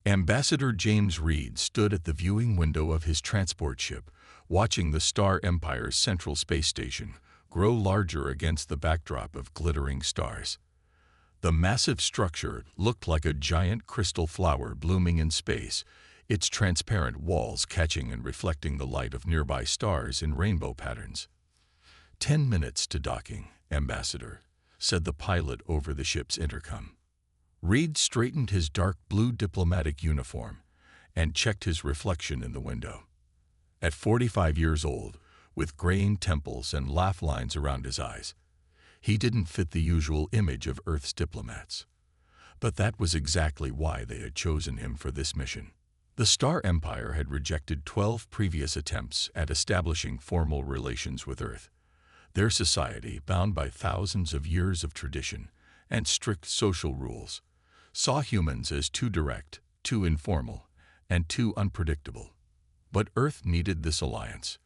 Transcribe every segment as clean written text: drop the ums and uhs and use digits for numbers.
Ambassador James Reed stood at the viewing window of his transport ship, watching the Star Empire's central space station grow larger against the backdrop of glittering stars. The massive structure looked like a giant crystal flower blooming in space, its transparent walls catching and reflecting the light of nearby stars in rainbow patterns. 10 minutes to docking, Ambassador, said the pilot over the ship's intercom. Reed straightened his dark blue diplomatic uniform and checked his reflection in the window. At 45 years old, with graying temples and laugh lines around his eyes, he didn't fit the usual image of Earth's diplomats. But that was exactly why they had chosen him for this mission. The Star Empire had rejected 12 previous attempts at establishing formal relations with Earth. Their society, bound by thousands of years of tradition and strict social rules, saw humans as too direct, too informal, and too unpredictable. But Earth needed this alliance.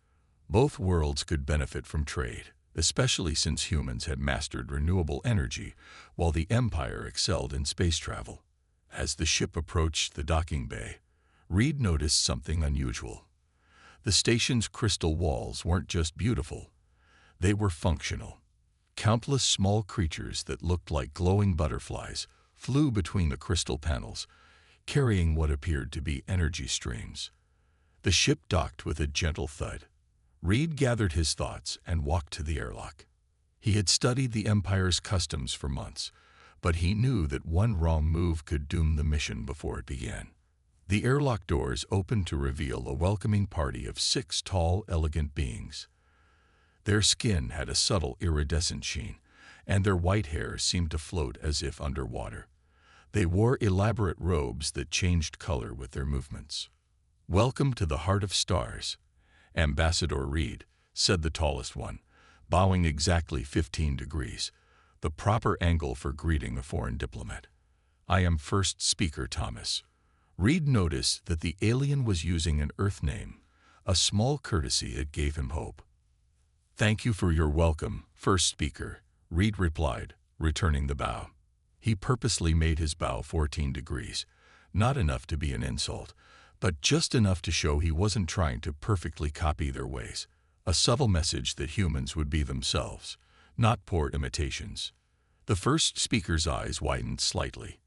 Both worlds could benefit from trade, especially since humans had mastered renewable energy, while the Empire excelled in space travel. As the ship approached the docking bay, Reed noticed something unusual. The station's crystal walls weren't just beautiful, they were functional. Countless small creatures that looked like glowing butterflies flew between the crystal panels, carrying what appeared to be energy streams. The ship docked with a gentle thud. Reed gathered his thoughts and walked to the airlock. He had studied the Empire's customs for months, but he knew that one wrong move could doom the mission before it began. The airlock doors opened to reveal a welcoming party of 6 tall, elegant beings. Their skin had a subtle iridescent sheen, and their white hair seemed to float as if underwater. They wore elaborate robes that changed color with their movements. "Welcome to the heart of stars, Ambassador Reed," said the tallest one, bowing exactly 15 degrees, the proper angle for greeting a foreign diplomat. "I am First Speaker Thomas." Reed noticed that the alien was using an Earth name, a small courtesy that gave him hope. "Thank you for your welcome, First Speaker," Reed replied, returning the bow. He purposely made his bow 14 degrees, not enough to be an insult, but just enough to show he wasn't trying to perfectly copy their ways, a subtle message that humans would be themselves, not poor imitations. The First Speaker's eyes widened slightly,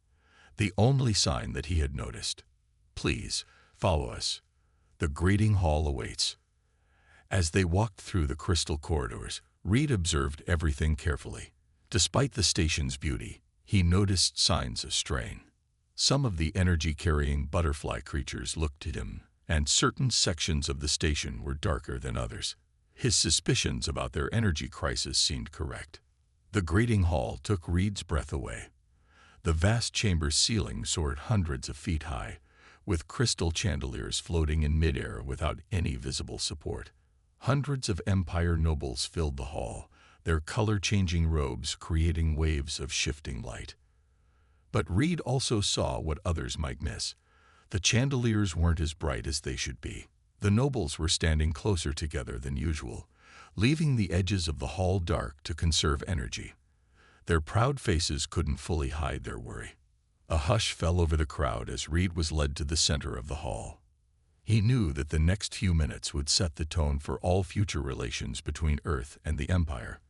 the only sign that he had noticed. "Please, follow us. The greeting hall awaits." As they walked through the crystal corridors, Reed observed everything carefully. Despite the station's beauty, he noticed signs of strain. Some of the energy-carrying butterfly creatures looked at him, and certain sections of the station were darker than others. His suspicions about their energy crisis seemed correct. The greeting hall took Reed's breath away. The vast chamber's ceiling soared hundreds of feet high, with crystal chandeliers floating in midair without any visible support. Hundreds of Empire nobles filled the hall, their color-changing robes creating waves of shifting light. But Reed also saw what others might miss. The chandeliers weren't as bright as they should be. The nobles were standing closer together than usual, leaving the edges of the hall dark to conserve energy. Their proud faces couldn't fully hide their worry. A hush fell over the crowd as Reed was led to the center of the hall. He knew that the next few minutes would set the tone for all future relations between Earth and the Empire.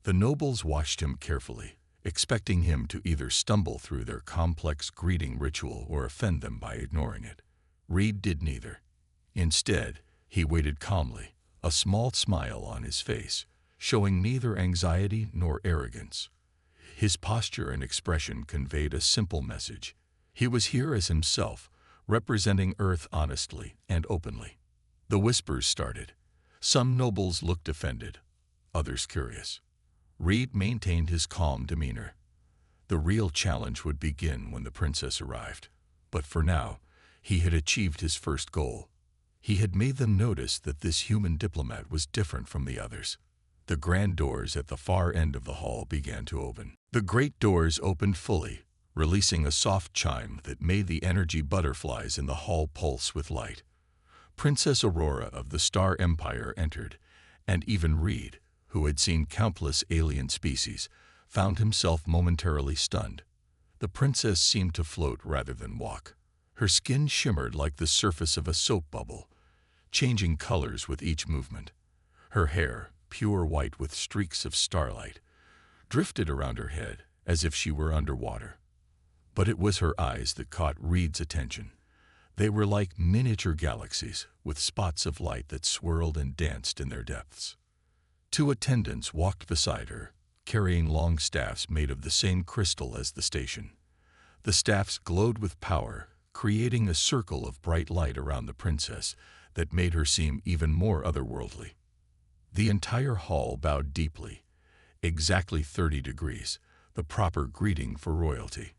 The nobles watched him carefully, expecting him to either stumble through their complex greeting ritual or offend them by ignoring it. Reed did neither. Instead, he waited calmly, a small smile on his face, showing neither anxiety nor arrogance. His posture and expression conveyed a simple message. He was here as himself, representing Earth honestly and openly. The whispers started. Some nobles looked offended, others curious. Reed maintained his calm demeanor. The real challenge would begin when the princess arrived. But for now, he had achieved his first goal. He had made them notice that this human diplomat was different from the others. The grand doors at the far end of the hall began to open. The great doors opened fully, releasing a soft chime that made the energy butterflies in the hall pulse with light. Princess Aurora of the Star Empire entered, and even Reed, who had seen countless alien species, found himself momentarily stunned. The princess seemed to float rather than walk. Her skin shimmered like the surface of a soap bubble, changing colors with each movement. Her hair, pure white with streaks of starlight, drifted around her head as if she were underwater. But it was her eyes that caught Reed's attention. They were like miniature galaxies with spots of light that swirled and danced in their depths. Two attendants walked beside her, carrying long staffs made of the same crystal as the station. The staffs glowed with power, creating a circle of bright light around the princess that made her seem even more otherworldly. The entire hall bowed deeply, exactly 30 degrees, the proper greeting for royalty.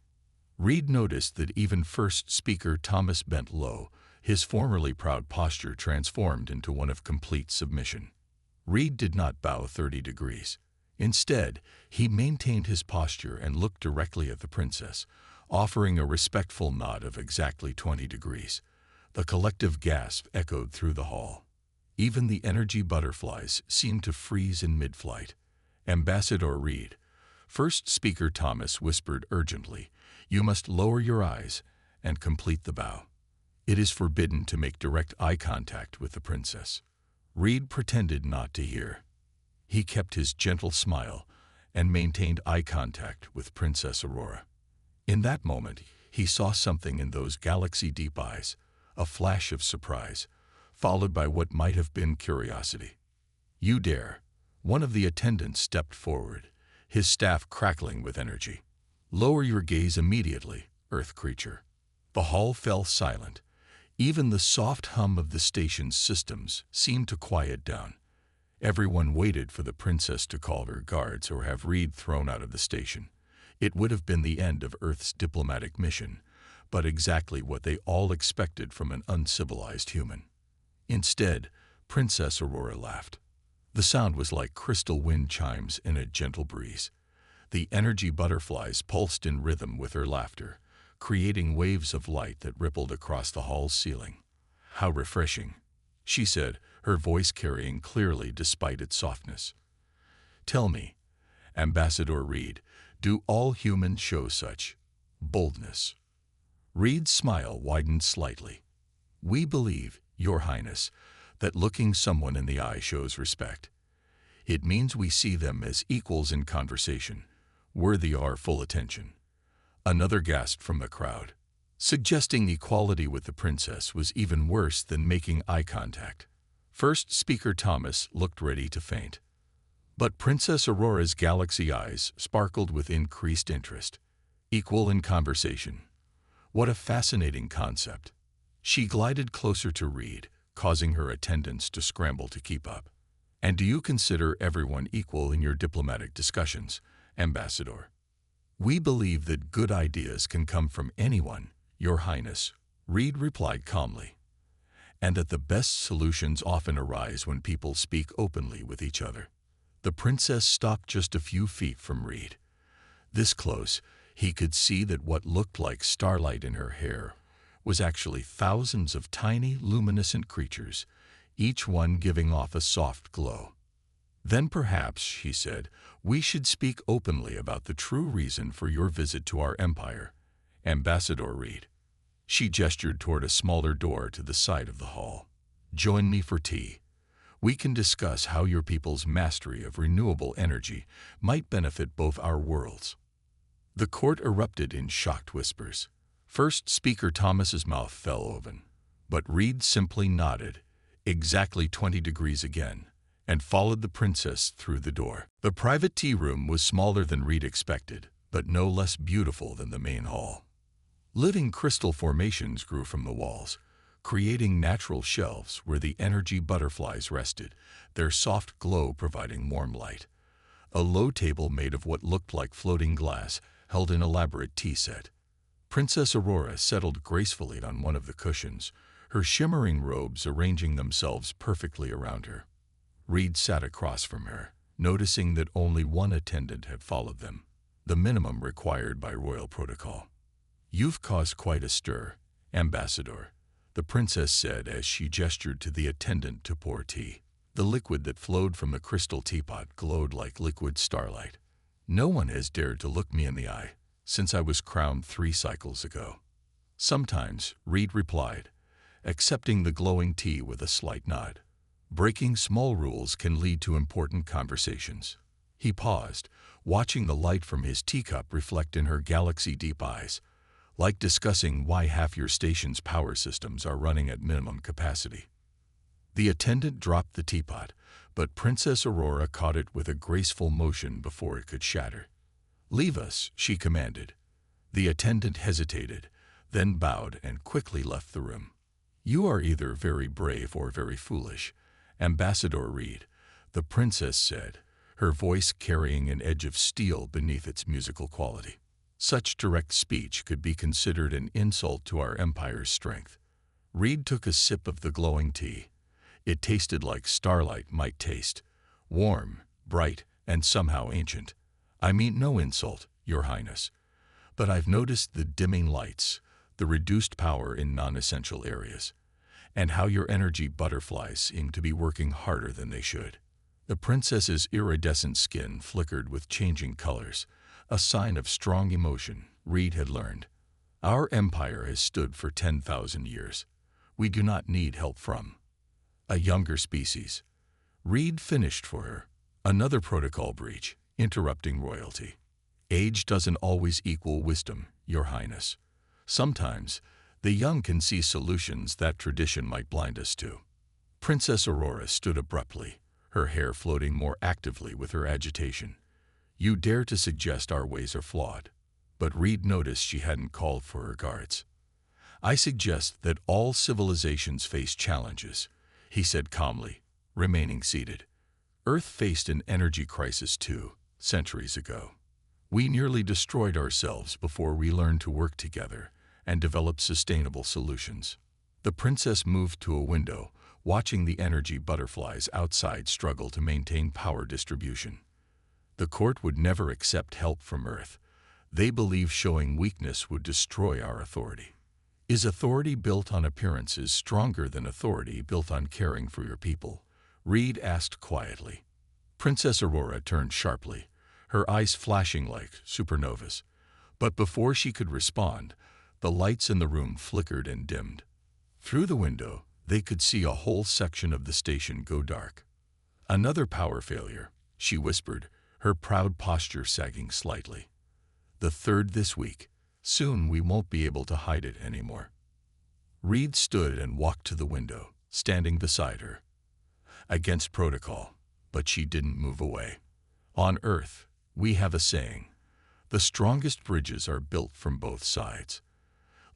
Reed noticed that even first speaker Thomas bent low, his formerly proud posture transformed into one of complete submission. Reed did not bow 30 degrees. Instead, he maintained his posture and looked directly at the princess, offering a respectful nod of exactly 20 degrees. The collective gasp echoed through the hall. Even the energy butterflies seemed to freeze in mid-flight. Ambassador Reed, first speaker Thomas whispered urgently, "You must lower your eyes and complete the bow. It is forbidden to make direct eye contact with the princess." Reed pretended not to hear. He kept his gentle smile and maintained eye contact with Princess Aurora. In that moment, he saw something in those galaxy-deep eyes, a flash of surprise, followed by what might have been curiosity. "You dare?" One of the attendants stepped forward, his staff crackling with energy. "Lower your gaze immediately, Earth creature." The hall fell silent. Even the soft hum of the station's systems seemed to quiet down. Everyone waited for the princess to call her guards or have Reed thrown out of the station. It would have been the end of Earth's diplomatic mission, but exactly what they all expected from an uncivilized human. Instead, Princess Aurora laughed. The sound was like crystal wind chimes in a gentle breeze. The energy butterflies pulsed in rhythm with her laughter, creating waves of light that rippled across the hall's ceiling. "How refreshing," she said, her voice carrying clearly despite its softness. "Tell me, Ambassador Reed, do all humans show such boldness?" Reed's smile widened slightly. "We believe, Your Highness, that looking someone in the eye shows respect. It means we see them as equals in conversation, worthy our full attention." Another gasped from the crowd. Suggesting equality with the princess was even worse than making eye contact. First speaker Thomas looked ready to faint. But Princess Aurora's galaxy eyes sparkled with increased interest. Equal in conversation. What a fascinating concept. She glided closer to Reed, causing her attendants to scramble to keep up. "And do you consider everyone equal in your diplomatic discussions, Ambassador?" "We believe that good ideas can come from anyone, Your Highness," Reed replied calmly, "and that the best solutions often arise when people speak openly with each other." The princess stopped just a few feet from Reed. This close, he could see that what looked like starlight in her hair was actually thousands of tiny, luminescent creatures, each one giving off a soft glow. "Then perhaps," she said, "we should speak openly about the true reason for your visit to our empire, Ambassador Reed." She gestured toward a smaller door to the side of the hall. "Join me for tea. We can discuss how your people's mastery of renewable energy might benefit both our worlds." The court erupted in shocked whispers. First speaker Thomas's mouth fell open, but Reed simply nodded, exactly 20 degrees again, and followed the princess through the door. The private tea room was smaller than Reed expected, but no less beautiful than the main hall. Living crystal formations grew from the walls, creating natural shelves where the energy butterflies rested, their soft glow providing warm light. A low table made of what looked like floating glass held an elaborate tea set. Princess Aurora settled gracefully on one of the cushions, her shimmering robes arranging themselves perfectly around her. Reed sat across from her, noticing that only one attendant had followed them, the minimum required by royal protocol. "You've caused quite a stir, Ambassador," the princess said as she gestured to the attendant to pour tea. The liquid that flowed from the crystal teapot glowed like liquid starlight. "No one has dared to look me in the eye since I was crowned 3 cycles ago." Sometimes, Reed replied, accepting the glowing tea with a slight nod. Breaking small rules can lead to important conversations. He paused, watching the light from his teacup reflect in her galaxy-deep eyes, like discussing why half your station's power systems are running at minimum capacity. The attendant dropped the teapot, but Princess Aurora caught it with a graceful motion before it could shatter. "Leave us," she commanded. The attendant hesitated, then bowed and quickly left the room. "You are either very brave or very foolish, Ambassador Reed," the princess said, her voice carrying an edge of steel beneath its musical quality. Such direct speech could be considered an insult to our empire's strength. Reed took a sip of the glowing tea. It tasted like starlight might taste, warm, bright, and somehow ancient. "I mean no insult, Your Highness. But I've noticed the dimming lights, the reduced power in non-essential areas, and how your energy butterflies seem to be working harder than they should." The princess's iridescent skin flickered with changing colors, a sign of strong emotion, Reed had learned. "Our empire has stood for 10,000 years. We do not need help from a younger species." Reed finished for her. "Another protocol breach, interrupting royalty. Age doesn't always equal wisdom, Your Highness. Sometimes, the young can see solutions that tradition might blind us to." Princess Aurora stood abruptly, her hair floating more actively with her agitation. "You dare to suggest our ways are flawed?" But Reed noticed she hadn't called for her guards. "I suggest that all civilizations face challenges," he said calmly, remaining seated. "Earth faced an energy crisis 2 centuries ago. We nearly destroyed ourselves before we learned to work together and develop sustainable solutions." The princess moved to a window, watching the energy butterflies outside struggle to maintain power distribution. The court would never accept help from Earth. They believe showing weakness would destroy our authority. "Is authority built on appearances stronger than authority built on caring for your people?" Reed asked quietly. Princess Aurora turned sharply, her eyes flashing like supernovas. But before she could respond, the lights in the room flickered and dimmed. Through the window, they could see a whole section of the station go dark. "Another power failure," she whispered, her proud posture sagging slightly. "The third this week. Soon we won't be able to hide it anymore." Reed stood and walked to the window, standing beside her. Against protocol, but she didn't move away. "On Earth, we have a saying: the strongest bridges are built from both sides.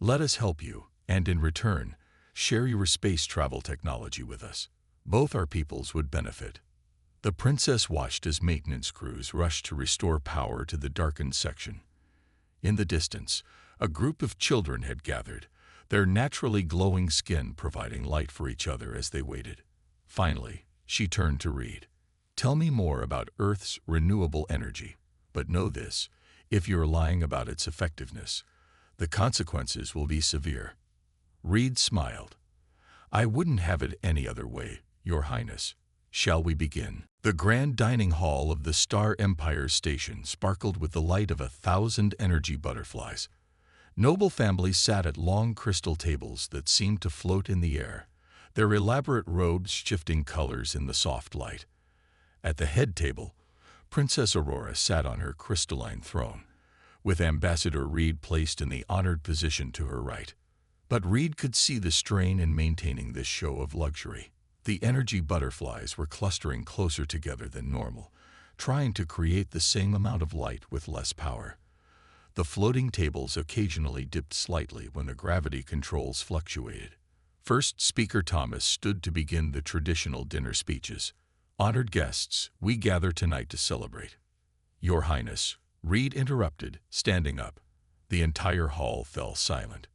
Let us help you, and in return, share your space travel technology with us. Both our peoples would benefit." The princess watched as maintenance crews rushed to restore power to the darkened section. In the distance, a group of children had gathered, their naturally glowing skin providing light for each other as they waited. Finally, she turned to Reed. "Tell me more about Earth's renewable energy. But know this, if you're lying about its effectiveness, the consequences will be severe." Reed smiled. "I wouldn't have it any other way, Your Highness. Shall we begin?" The grand dining hall of the Star Empire station sparkled with the light of 1,000 energy butterflies. Noble families sat at long crystal tables that seemed to float in the air, their elaborate robes shifting colors in the soft light. At the head table, Princess Aurora sat on her crystalline throne, with Ambassador Reed placed in the honored position to her right. But Reed could see the strain in maintaining this show of luxury. The energy butterflies were clustering closer together than normal, trying to create the same amount of light with less power. The floating tables occasionally dipped slightly when the gravity controls fluctuated. First Speaker Thomas stood to begin the traditional dinner speeches. "Honored guests, we gather tonight to celebrate." "Your Highness," Reed interrupted, standing up. The entire hall fell silent.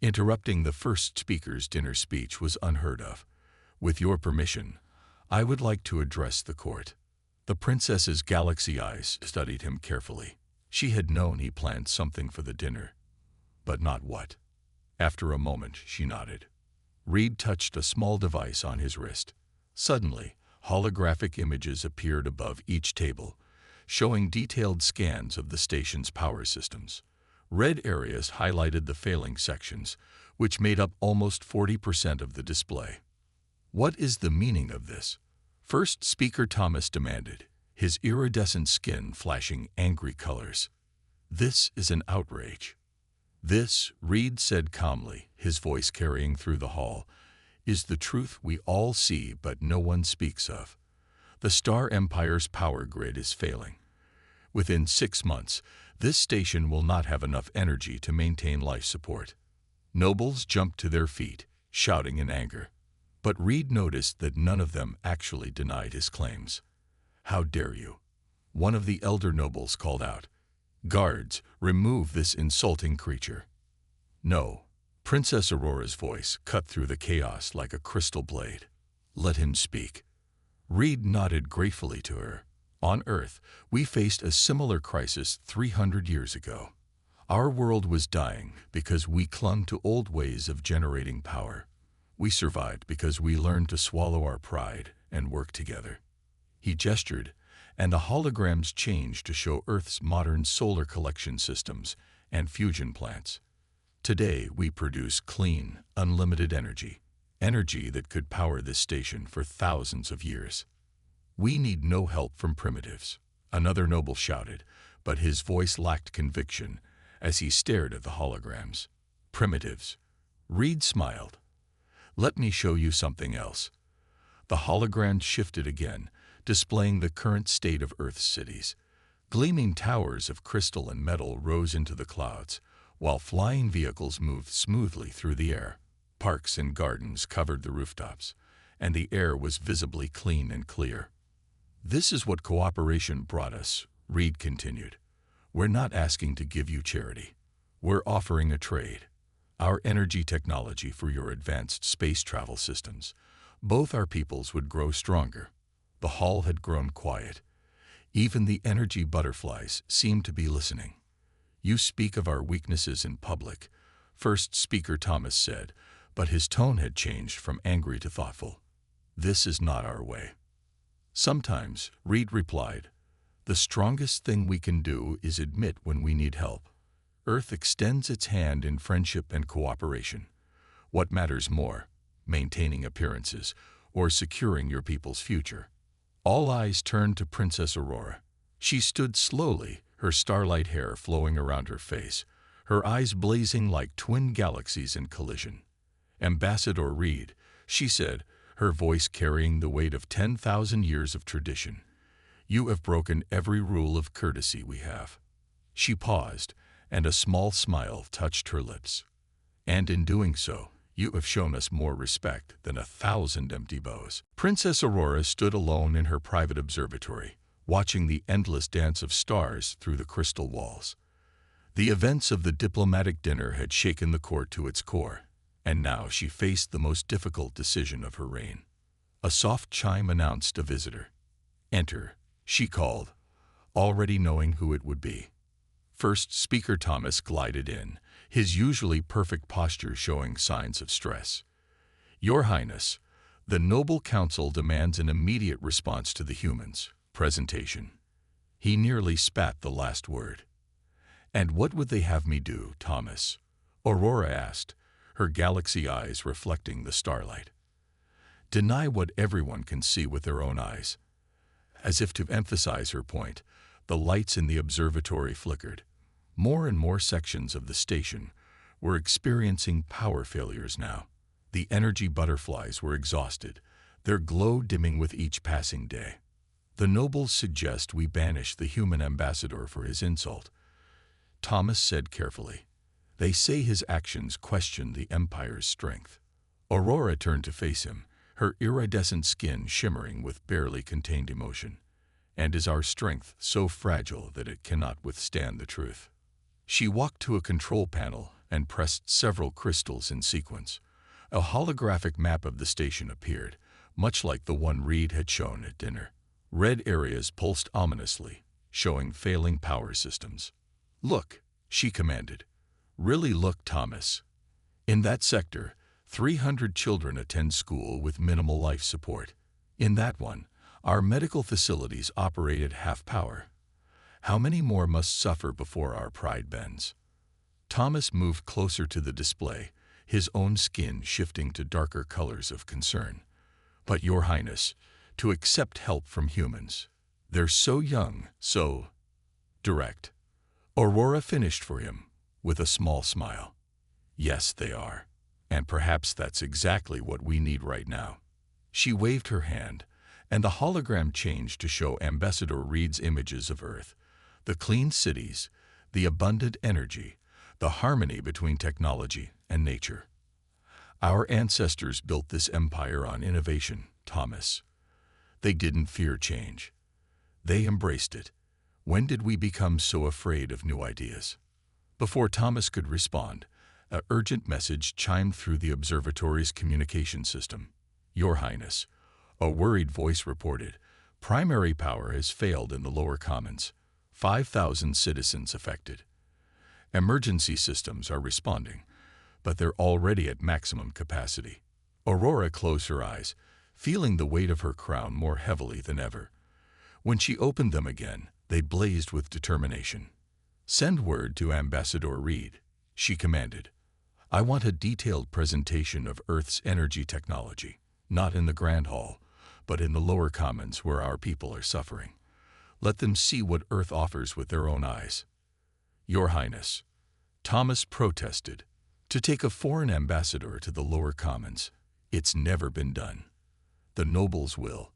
Interrupting the first speaker's dinner speech was unheard of. "With your permission, I would like to address the court." The princess's galaxy eyes studied him carefully. She had known he planned something for the dinner, but not what. After a moment, she nodded. Reed touched a small device on his wrist. Suddenly, holographic images appeared above each table, showing detailed scans of the station's power systems. Red areas highlighted the failing sections, which made up almost 40% of the display. What is the meaning of this? First Speaker Thomas demanded, his iridescent skin flashing angry colors. This is an outrage. This, Reed said calmly, his voice carrying through the hall, is the truth we all see but no one speaks of. The Star Empire's power grid is failing. Within 6 months, this station will not have enough energy to maintain life support. Nobles jumped to their feet, shouting in anger. But Reed noticed that none of them actually denied his claims. "How dare you?" one of the elder nobles called out. "Guards, remove this insulting creature." "No." Princess Aurora's voice cut through the chaos like a crystal blade. "Let him speak." Reed nodded gratefully to her. "On Earth, we faced a similar crisis 300 years ago. Our world was dying because we clung to old ways of generating power. We survived because we learned to swallow our pride and work together." He gestured, and the holograms changed to show Earth's modern solar collection systems and fusion plants. Today, we produce clean, unlimited energy that could power this station for thousands of years. "We need no help from primitives," another noble shouted, but his voice lacked conviction as he stared at the holograms. "Primitives." Reed smiled. "Let me show you something else." The hologram shifted again, displaying the current state of Earth's cities. Gleaming towers of crystal and metal rose into the clouds, while flying vehicles moved smoothly through the air. Parks and gardens covered the rooftops, and the air was visibly clean and clear. "This is what cooperation brought us," Reed continued. "We're not asking to give you charity. We're offering a trade. Our energy technology for your advanced space travel systems. Both our peoples would grow stronger." The hall had grown quiet. Even the energy butterflies seemed to be listening. "You speak of our weaknesses in public," First Speaker Thomas said, but his tone had changed from angry to thoughtful. "This is not our way." "Sometimes," Reed replied, "the strongest thing we can do is admit when we need help. Earth extends its hand in friendship and cooperation. What matters more, maintaining appearances or securing your people's future?" All eyes turned to Princess Aurora. She stood slowly, her starlight hair flowing around her face, her eyes blazing like twin galaxies in collision. "Ambassador Reed," she said, her voice carrying the weight of 10,000 years of tradition, "you have broken every rule of courtesy we have." She paused, and a small smile touched her lips. "And in doing so, you have shown us more respect than 1,000 empty bows." Princess Aurora stood alone in her private observatory, watching the endless dance of stars through the crystal walls. The events of the diplomatic dinner had shaken the court to its core, and now she faced the most difficult decision of her reign. A soft chime announced a visitor. "Enter," she called, already knowing who it would be. First Speaker Thomas glided in, his usually perfect posture showing signs of stress. "Your Highness, the Noble Council demands an immediate response to the humans' presentation." He nearly spat the last word. "And what would they have me do, Thomas?" Aurora asked, her galaxy eyes reflecting the starlight. "Deny what everyone can see with their own eyes." As if to emphasize her point, the lights in the observatory flickered. More and more sections of the station were experiencing power failures now. The energy butterflies were exhausted, their glow dimming with each passing day. "The nobles suggest we banish the human ambassador for his insult," Thomas said carefully. "They say his actions question the Empire's strength." Aurora turned to face him, her iridescent skin shimmering with barely contained emotion. "And is our strength so fragile that it cannot withstand the truth?" She walked to a control panel and pressed several crystals in sequence. A holographic map of the station appeared, much like the one Reed had shown at dinner. Red areas pulsed ominously, showing failing power systems. "Look," she commanded. "Really look, Thomas. In that sector, 300 children attend school with minimal life support. In that one, our medical facilities operate at half power. How many more must suffer before our pride bends?" Thomas moved closer to the display, his own skin shifting to darker colors of concern. "But, Your Highness, to accept help from humans. They're so young, so direct." Aurora finished for him, with a small smile. "Yes, they are. And perhaps that's exactly what we need right now." She waved her hand, and the hologram changed to show Ambassador Reed's images of Earth, the clean cities, the abundant energy, the harmony between technology and nature. "Our ancestors built this empire on innovation, Thomas. They didn't fear change. They embraced it. When did we become so afraid of new ideas?" Before Thomas could respond, an urgent message chimed through the observatory's communication system. "Your Highness," a worried voice reported, "primary power has failed in the lower commons. 5,000 citizens affected. Emergency systems are responding, but they're already at maximum capacity." Aurora closed her eyes, feeling the weight of her crown more heavily than ever. When she opened them again, they blazed with determination. "Send word to Ambassador Reed," she commanded. "I want a detailed presentation of Earth's energy technology, not in the Grand Hall, but in the lower commons where our people are suffering. Let them see what Earth offers with their own eyes." "Your Highness," Thomas protested, "to take a foreign ambassador to the lower commons, it's never been done. The nobles will."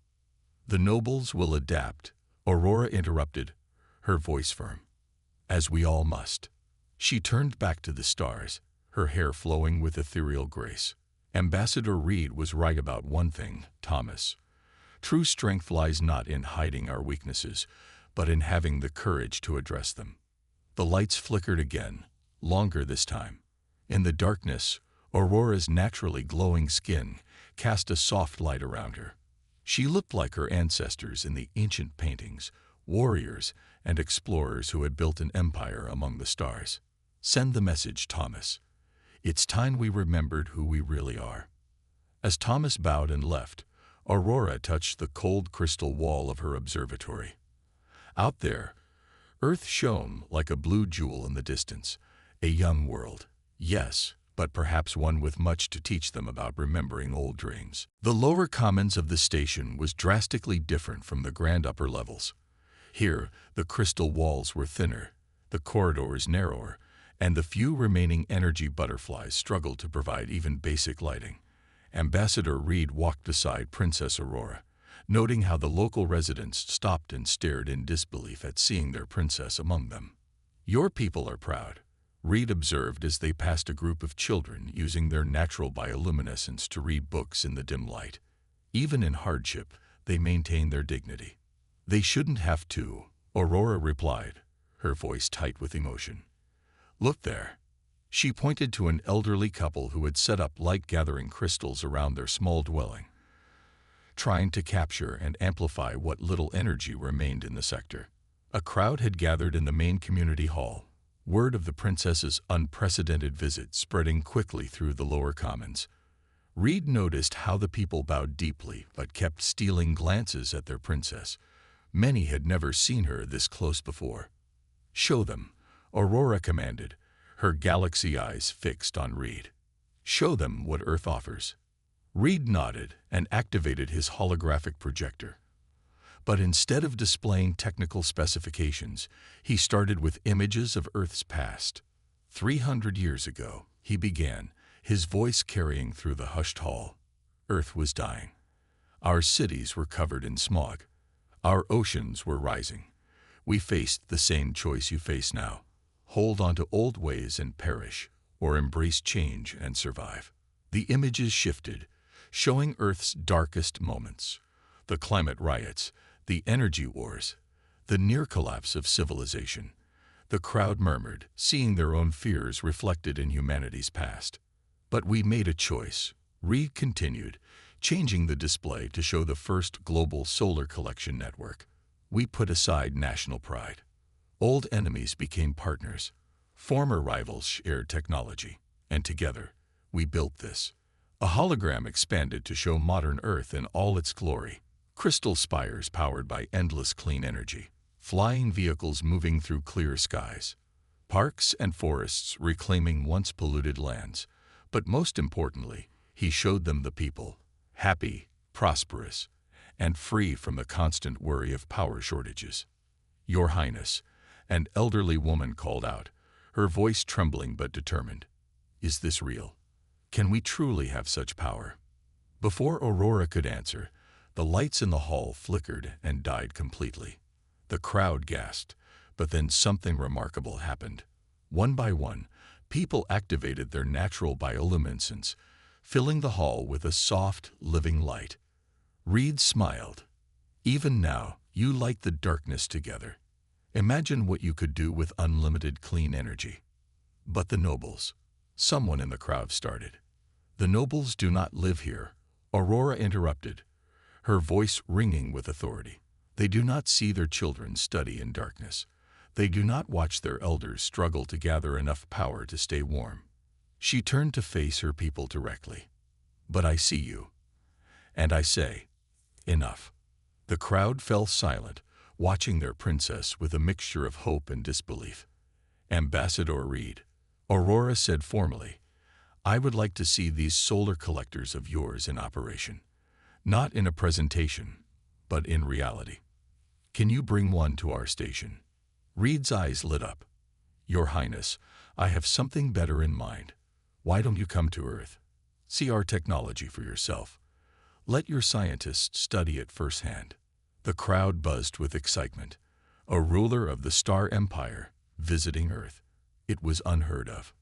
"The nobles will adapt," Aurora interrupted, her voice firm. "As we all must." She turned back to the stars, her hair flowing with ethereal grace. "Ambassador Reed was right about one thing, Thomas. True strength lies not in hiding our weaknesses, but in having the courage to address them." The lights flickered again, longer this time. In the darkness, Aurora's naturally glowing skin cast a soft light around her. She looked like her ancestors in the ancient paintings, warriors and explorers who had built an empire among the stars. "Send the message, Thomas. It's time we remembered who we really are." As Thomas bowed and left, Aurora touched the cold crystal wall of her observatory. Out there, Earth shone like a blue jewel in the distance, a young world, yes, but perhaps one with much to teach them about remembering old dreams. The lower commons of the station was drastically different from the grand upper levels. Here, the crystal walls were thinner, the corridors narrower, and the few remaining energy butterflies struggled to provide even basic lighting. Ambassador Reed walked beside Princess Aurora, noting how the local residents stopped and stared in disbelief at seeing their princess among them. "Your people are proud," Reed observed as they passed a group of children using their natural bioluminescence to read books in the dim light. "Even in hardship, they maintain their dignity." "They shouldn't have to," Aurora replied, her voice tight with emotion. "Look there." She pointed to an elderly couple who had set up light-gathering crystals around their small dwelling, trying to capture and amplify what little energy remained in the sector. A crowd had gathered in the main community hall, word of the princess's unprecedented visit spreading quickly through the lower commons. Reed noticed how the people bowed deeply but kept stealing glances at their princess. Many had never seen her this close before. "Show them," Aurora commanded, her galaxy eyes fixed on Reed. "Show them what Earth offers." Reed nodded and activated his holographic projector. But instead of displaying technical specifications, he started with images of Earth's past. 300 years ago, he began, his voice carrying through the hushed hall. Earth was dying. Our cities were covered in smog. Our oceans were rising. We faced the same choice you face now: hold on to old ways and perish, or embrace change and survive. The images shifted, showing Earth's darkest moments: the climate riots, the energy wars, the near collapse of civilization. The crowd murmured, seeing their own fears reflected in humanity's past. "But we made a choice," Reed continued, changing the display to show the first global solar collection network. "We put aside national pride. Old enemies became partners. Former rivals shared technology. And together, we built this." A hologram expanded to show modern Earth in all its glory. Crystal spires powered by endless clean energy. Flying vehicles moving through clear skies. parks and forests reclaiming once polluted lands. But most importantly, he showed them the people, happy, prosperous, and free from the constant worry of power shortages. "Your Highness," an elderly woman called out, her voice trembling but determined. "Is this real? Can we truly have such power?" Before Aurora could answer, the lights in the hall flickered and died completely. The crowd gasped, but then something remarkable happened. One by one, people activated their natural bioluminescence, filling the hall with a soft, living light. Reed smiled. "Even now, you light the darkness together. Imagine what you could do with unlimited clean energy." "But the nobles," someone in the crowd started. "The nobles do not live here," Aurora interrupted, her voice ringing with authority. "They do not see their children study in darkness. They do not watch their elders struggle to gather enough power to stay warm." She turned to face her people directly. "But I see you. And I say, enough." The crowd fell silent, watching their princess with a mixture of hope and disbelief. "Ambassador Reed," Aurora said formally, "I would like to see these solar collectors of yours in operation. Not in a presentation, but in reality. Can you bring one to our station?" Reed's eyes lit up. "Your Highness, I have something better in mind. Why don't you come to Earth? See our technology for yourself. Let your scientists study it firsthand." The crowd buzzed with excitement. A ruler of the Star Empire visiting Earth. It was unheard of.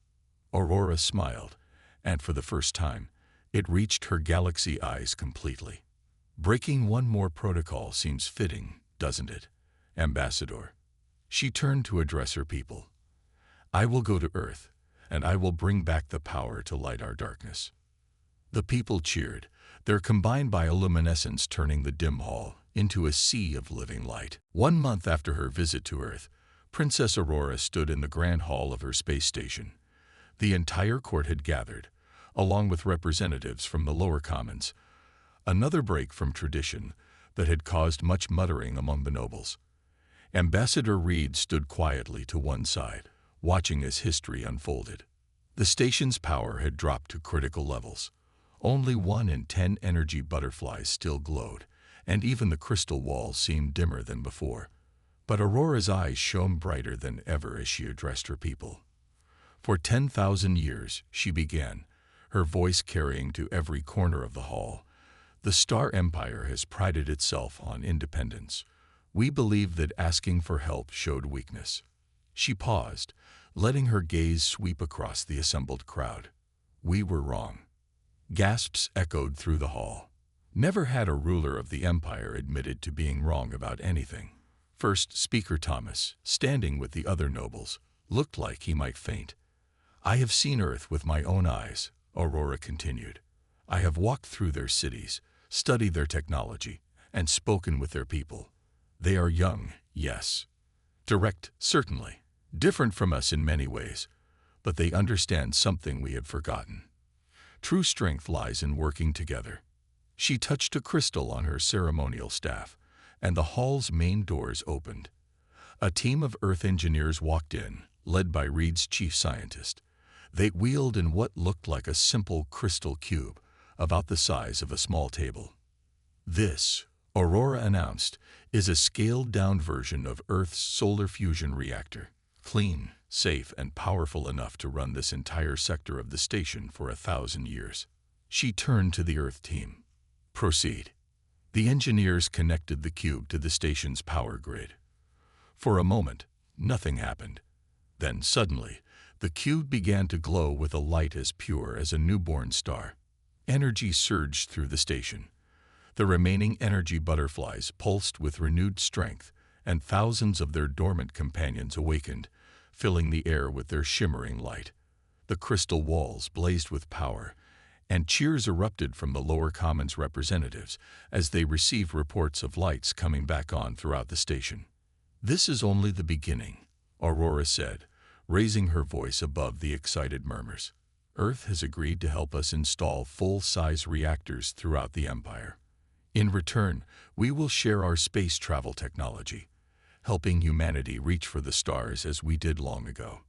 Aurora smiled, and for the first time, it reached her galaxy eyes completely. "Breaking one more protocol seems fitting, doesn't it, Ambassador?" She turned to address her people. "I will go to Earth, and I will bring back the power to light our darkness." The people cheered, their combined bioluminescence turning the dim hall into a sea of living light. 1 month after her visit to Earth, Princess Aurora stood in the grand hall of her space station. The entire court had gathered, along with representatives from the lower commons, another break from tradition that had caused much muttering among the nobles. Ambassador Reed stood quietly to one side, watching as history unfolded. The station's power had dropped to critical levels. Only 1 in 10 energy butterflies still glowed, and even the crystal walls seemed dimmer than before. But Aurora's eyes shone brighter than ever as she addressed her people. "For 10,000 years," she began, her voice carrying to every corner of the hall, "the Star Empire has prided itself on independence. We believe that asking for help showed weakness." She paused, letting her gaze sweep across the assembled crowd. "We were wrong." Gasps echoed through the hall. Never had a ruler of the empire admitted to being wrong about anything. First Speaker Thomas, standing with the other nobles, looked like he might faint. "I have seen Earth with my own eyes," Aurora continued. "I have walked through their cities, studied their technology, and spoken with their people. They are young, yes. Direct, certainly. Different from us in many ways, but they understand something we had forgotten. True strength lies in working together." She touched a crystal on her ceremonial staff, and the hall's main doors opened. A team of Earth engineers walked in, led by Reed's chief scientist. They wheeled in what looked like a simple crystal cube, about the size of a small table. "This," Aurora announced, "is a scaled-down version of Earth's solar fusion reactor. Clean, safe, and powerful enough to run this entire sector of the station for 1,000 years." She turned to the Earth team. "Proceed." The engineers connected the cube to the station's power grid. For a moment, nothing happened. Then suddenly, the cube began to glow with a light as pure as a newborn star. Energy surged through the station. The remaining energy butterflies pulsed with renewed strength, and thousands of their dormant companions awakened, filling the air with their shimmering light. The crystal walls blazed with power, and cheers erupted from the lower commons representatives as they received reports of lights coming back on throughout the station. "This is only the beginning," Aurora said, raising her voice above the excited murmurs. "Earth has agreed to help us install full-size reactors throughout the Empire. In return, we will share our space travel technology, helping humanity reach for the stars as we did long ago."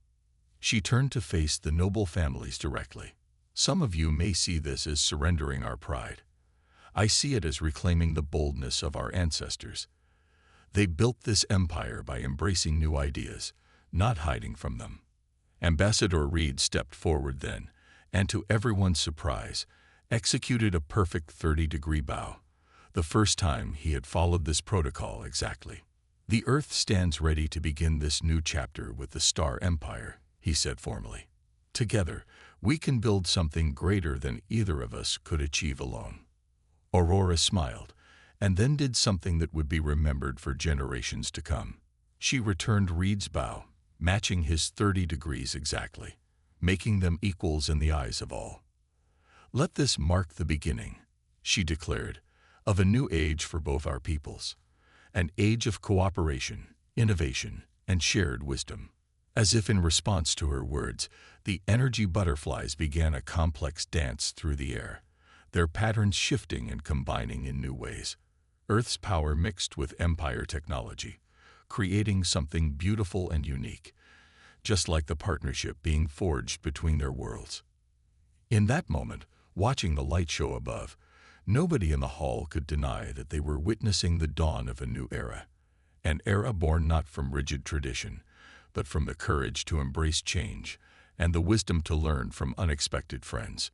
She turned to face the noble families directly. Some of you may see this as surrendering our pride. I see it as reclaiming the boldness of our ancestors. They built this empire by embracing new ideas, not hiding from them. Ambassador Reed stepped forward then, and to everyone's surprise, executed a perfect 30-degree bow, the first time he had followed this protocol exactly. The Earth stands ready to begin this new chapter with the Star Empire, he said formally. Together, we can build something greater than either of us could achieve alone. Aurora smiled, and then did something that would be remembered for generations to come. She returned Reed's bow, matching his 30 degrees exactly, making them equals in the eyes of all. Let this mark the beginning, she declared, of a new age for both our peoples. An age of cooperation, innovation, and shared wisdom. As if in response to her words, the energy butterflies began a complex dance through the air, their patterns shifting and combining in new ways. Earth's power mixed with Empire technology, creating something beautiful and unique, just like the partnership being forged between their worlds. In that moment, watching the light show above, nobody in the hall could deny that they were witnessing the dawn of a new era, an era born not from rigid tradition, but from the courage to embrace change and the wisdom to learn from unexpected friends.